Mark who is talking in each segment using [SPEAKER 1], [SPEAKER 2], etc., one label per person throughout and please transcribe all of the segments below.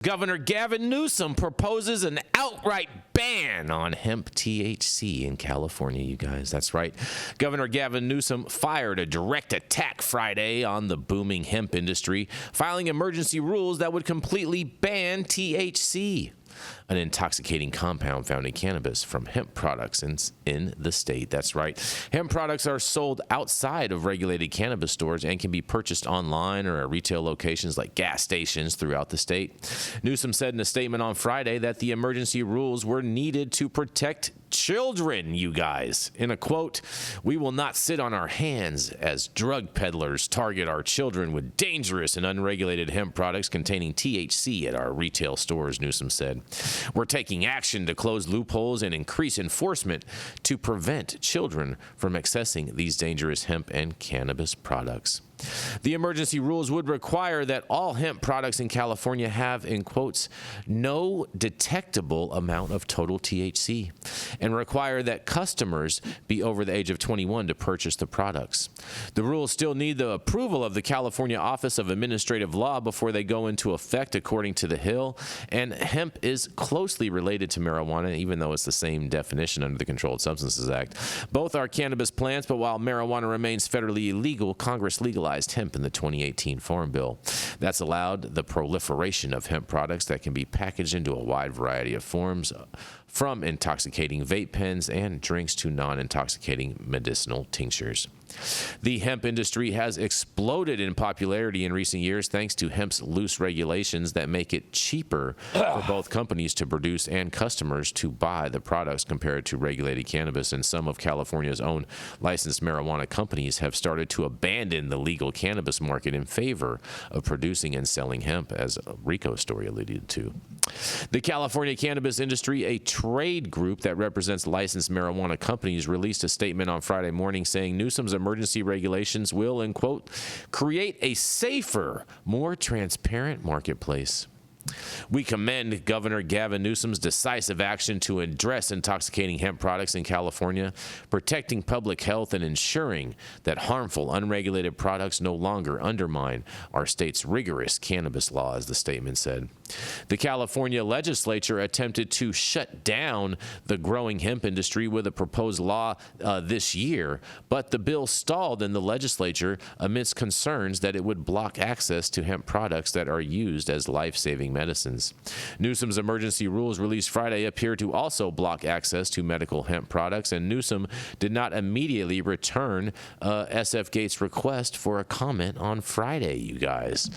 [SPEAKER 1] Governor Gavin Newsom proposes an outright ban on hemp THC in California, you guys. That's right. Governor Gavin Newsom fired a direct attack Friday on the booming hemp industry, filing emergency rules that would completely ban THC, an intoxicating compound found in cannabis, from hemp products in the state. That's right. Hemp products are sold outside of regulated cannabis stores and can be purchased online or at retail locations like gas stations throughout the state. Newsom said in a statement on Friday that the emergency rules were needed to protect children, you guys. In a quote, "We will not sit on our hands as drug peddlers target our children with dangerous and unregulated hemp products containing THC at our retail stores," Newsom said. "We're taking action to close loopholes and increase enforcement to prevent children from accessing these dangerous hemp and cannabis products." The emergency rules would require that all hemp products in California have, in quotes, "no detectable amount of total THC," and require that customers be over the age of 21 to purchase the products. The rules still need the approval of the California Office of Administrative Law before they go into effect, according to The Hill, and hemp is closely related to marijuana, even though it's the same definition under the Controlled Substances Act. Both are cannabis plants, but while marijuana remains federally illegal, Congress legalized hemp in the 2018 Farm Bill. That's allowed the proliferation of hemp products that can be packaged into a wide variety of forms, from intoxicating vape pens and drinks to non-intoxicating medicinal tinctures. The hemp industry has exploded in popularity in recent years thanks to hemp's loose regulations that make it cheaper for both companies to produce and customers to buy the products compared to regulated cannabis. And some of California's own licensed marijuana companies have started to abandon the legal cannabis market in favor of producing and selling hemp, as Rico's story alluded to. The California Cannabis Industry, a trade group that represents licensed marijuana companies, released a statement on Friday morning saying Newsom's emergency regulations will, in quote, "create a safer, more transparent marketplace." "We commend Governor Gavin Newsom's decisive action to address intoxicating hemp products in California, protecting public health and ensuring that harmful, unregulated products no longer undermine our state's rigorous cannabis laws," the statement said. The California legislature attempted to shut down the growing hemp industry with a proposed law this year, but the bill stalled in the legislature amidst concerns that it would block access to hemp products that are used as life-saving medicines. Newsom's emergency rules released Friday appear to also block access to medical hemp products, and Newsom did not immediately return SF Gates' request for a comment on Friday, you guys.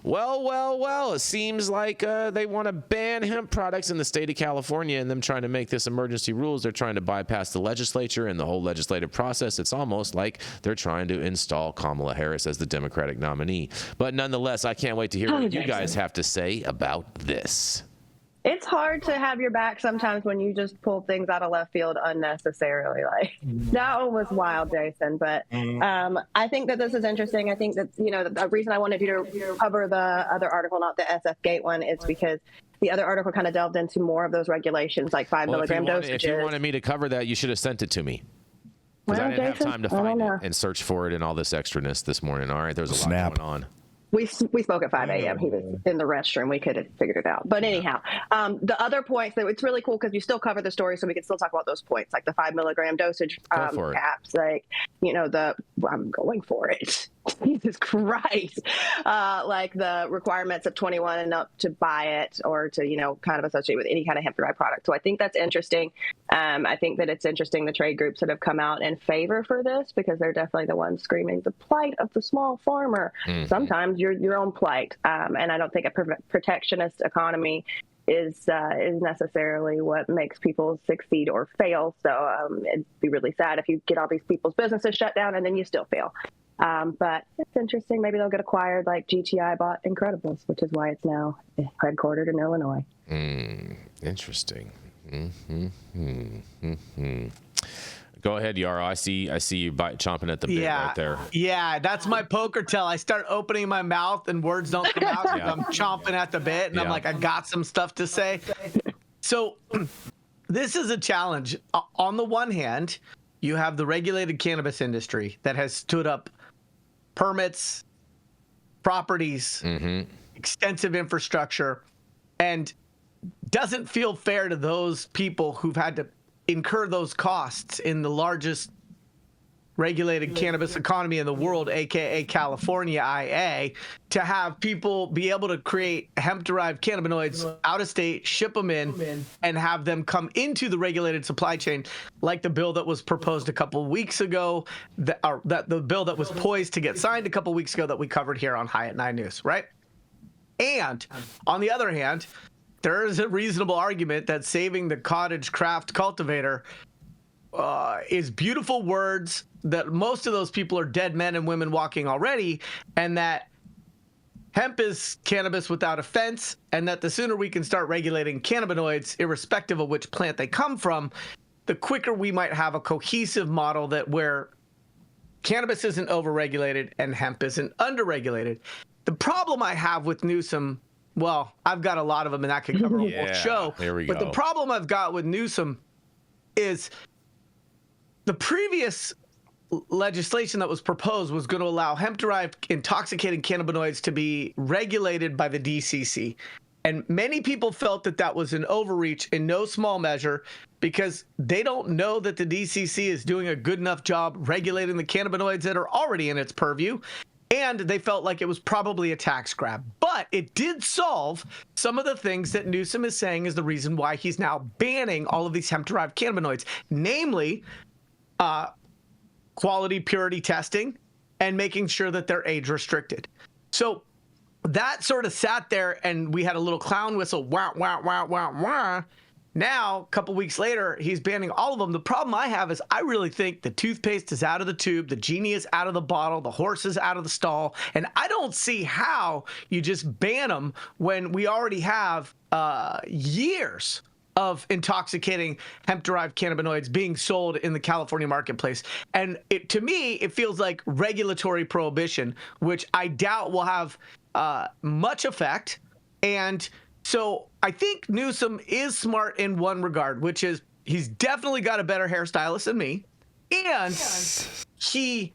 [SPEAKER 1] Well, it seems like they want to ban hemp products in the state of California, and them trying to make this emergency rules, they're trying to bypass the legislature and the whole legislative process. It's almost like they're trying to install Kamala Harris as the Democratic nominee. But nonetheless, I can't wait to hear what you guys have to say about this.
[SPEAKER 2] It's hard to have your back sometimes when you just pull things out of left field unnecessarily. Like that one was wild, Jason. But I think that this is interesting. I think that, the reason I wanted you to cover the other article, not the SF Gate one, is because the other article kind of delved into more of those regulations, like 5 milligram dosages.
[SPEAKER 1] If you wanted me to cover that, you should have sent it to me. Because I didn't have time to find it and search for it and all this extraness this morning. All right, there's a lot going on.
[SPEAKER 2] We spoke at 5 a.m. He was in the restroom. We could have figured it out. But anyhow, the other points, it's really cool because you still cover the story, so we can still talk about those points, like the 5 milligram dosage caps, like, I'm going for it. Jesus Christ. Like the requirements of 21 and up to buy it or to, kind of associate with any kind of hemp-derived product. So I think that's interesting. I think that it's interesting the trade groups that have come out in favor for this, because they're definitely the ones screaming the plight of the small farmer. Mm-hmm. Sometimes your own plight. And I don't think a protectionist economy is necessarily what makes people succeed or fail. So it'd be really sad if you get all these people's businesses shut down and then you still fail. But it's interesting. Maybe they'll get acquired like GTI bought Incredibles, which is why it's now headquartered in Illinois.
[SPEAKER 1] Interesting. Go ahead, Yarrow. I see you chomping at the bit right there.
[SPEAKER 3] Yeah, that's my poker tell. I start opening my mouth and words don't come out. I'm chomping at the bit, and I'm like, I got some stuff to say. So this is a challenge. On the one hand, you have the regulated cannabis industry that has stood up permits, properties, extensive infrastructure, and doesn't feel fair to those people who've had to incur those costs in the largest regulated cannabis economy in the world, aka California, IA, to have people be able to create hemp-derived cannabinoids out of state, ship them in, and have them come into the regulated supply chain, like the bill that was proposed a couple of weeks ago, that the bill that was poised to get signed a couple of weeks ago that we covered here on High at 9 News, right? And on the other hand, there is a reasonable argument that saving the cottage craft cultivator is beautiful words, that most of those people are dead men and women walking already, and that hemp is cannabis without offense, and that the sooner we can start regulating cannabinoids, irrespective of which plant they come from, the quicker we might have a cohesive model that where cannabis isn't overregulated and hemp isn't underregulated. The problem I have with Newsom, well, I've got a lot of them, and that could cover a whole show.
[SPEAKER 1] There we
[SPEAKER 3] but
[SPEAKER 1] go.
[SPEAKER 3] The problem I've got with Newsom is the previous legislation that was proposed was going to allow hemp-derived intoxicating cannabinoids to be regulated by the DCC. And many people felt that that was an overreach in no small measure because they don't know that the DCC is doing a good enough job regulating the cannabinoids that are already in its purview. And they felt like it was probably a tax grab. But it did solve some of the things that Newsom is saying is the reason why he's now banning all of these hemp-derived cannabinoids, namely quality purity testing and making sure that they're age restricted. So that sort of sat there and we had a little clown whistle, wah, wah, wah, wah, wah. Now, a couple weeks later, he's banning all of them. The problem I have is I really think the toothpaste is out of the tube, the genie is out of the bottle, the horse is out of the stall, and I don't see how you just ban them when we already have years of intoxicating hemp-derived cannabinoids being sold in the California marketplace. And to me, it feels like regulatory prohibition, which I doubt will have much effect. And so I think Newsom is smart in one regard, which is he's definitely got a better hairstylist than me. And he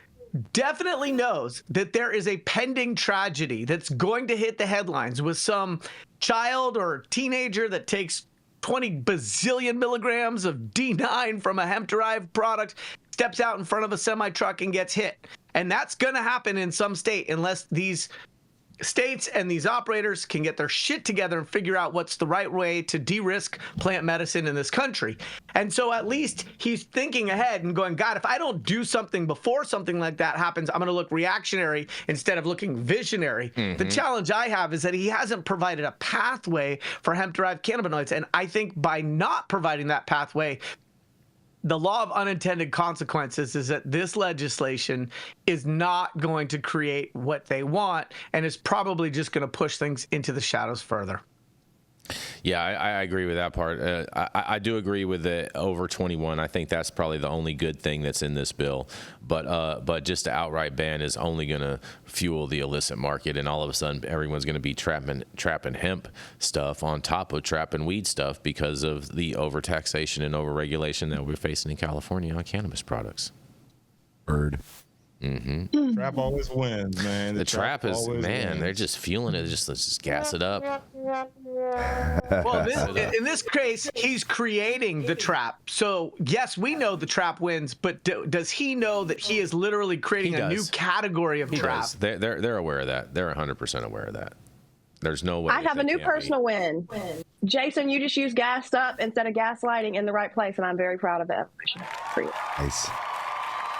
[SPEAKER 3] definitely knows that there is a pending tragedy that's going to hit the headlines with some child or teenager that takes 20 bazillion milligrams of D9 from a hemp-derived product, steps out in front of a semi-truck and gets hit. And that's going to happen in some state unless these states and these operators can get their shit together and figure out what's the right way to de-risk plant medicine in this country. And so at least he's thinking ahead and going, God, if I don't do something before something like that happens, I'm going to look reactionary instead of looking visionary. The challenge I have is that he hasn't provided a pathway for hemp-derived cannabinoids. And I think by not providing that pathway, the law of unintended consequences is that this legislation is not going to create what they want and is probably just going to push things into the shadows further.
[SPEAKER 1] Yeah, I agree with that part. I do agree with the over 21. I think that's probably the only good thing that's in this bill. But just the outright ban is only going to fuel the illicit market, and all of a sudden everyone's going to be trapping hemp stuff on top of trapping weed stuff because of the overtaxation and overregulation that we're facing in California on cannabis products.
[SPEAKER 4] Bird.
[SPEAKER 5] Trap always wins, man.
[SPEAKER 1] The trap is, man,
[SPEAKER 5] wins.
[SPEAKER 1] they're just fueling it. Let's just gas it up.
[SPEAKER 3] Well, in this case, he's creating the trap. So, yes, we know the trap wins, but does he know that he is literally creating a new category of trap?
[SPEAKER 1] They're aware of that. They're 100% aware of that. There's no way.
[SPEAKER 2] I have a new personal win. Jason, you just used gassed up instead of gaslighting in the right place, and I'm very proud of that for you.
[SPEAKER 4] Nice.